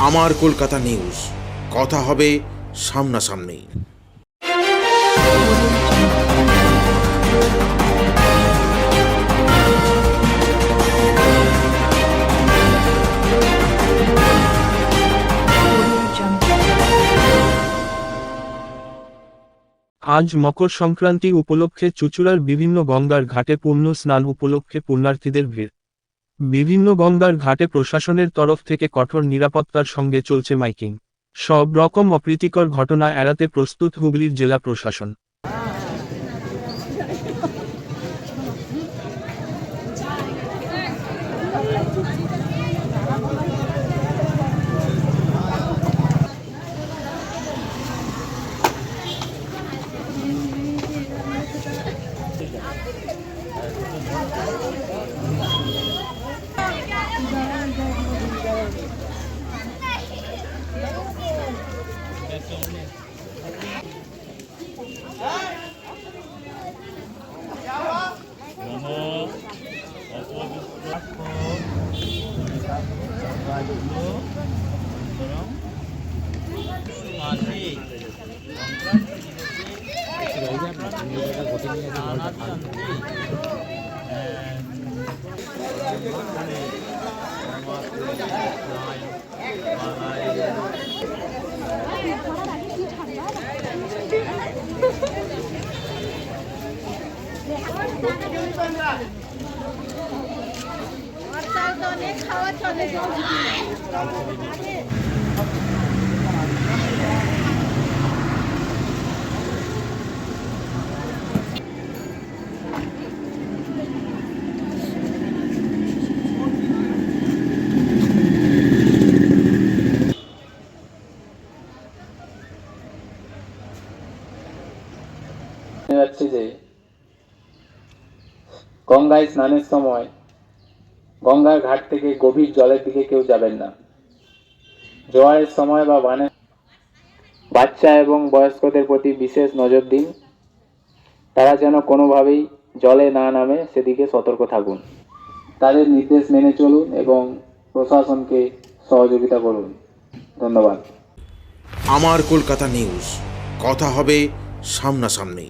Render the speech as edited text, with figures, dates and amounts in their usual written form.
আমার কলকাতা নিউজ, কথা হবে সামনাসামনি। আজ মকর সংক্রান্তি উপলক্ষে চুঁচুড়ার বিভিন্ন গঙ্গার ঘাটে পুণ্য স্নান উপলক্ষে পুণ্যার্থীদের ভিড়। বিভিন্ন গঙ্গার ঘাটে প্রশাসনের তরফ থেকে কঠোর নিরাপত্তার সঙ্গে চলছে মাইকিং। সব রকম অপ্রীতিকর ঘটনা এড়াতে প্রস্তুত হুগলির জেলা প্রশাসন। খাওয়া চলে যাচ্ছে যে গঙ্গায় স্নানের সময় গঙ্গার ঘাট থেকে গভীর জলের দিকে কেউ যাবেন না। জোয়ারের সময় বা বানে বাচ্চা এবং বয়স্কদের প্রতি বিশেষ নজর দিন, তারা যেন কোনোভাবেই জলে না নামে সেদিকে সতর্ক থাকুন। তাদের নির্দেশ মেনে চলুন এবং প্রশাসনকে সহযোগিতা করুন। ধন্যবাদ। আমার কলকাতা নিউজ, কথা হবে সামনাসামনি।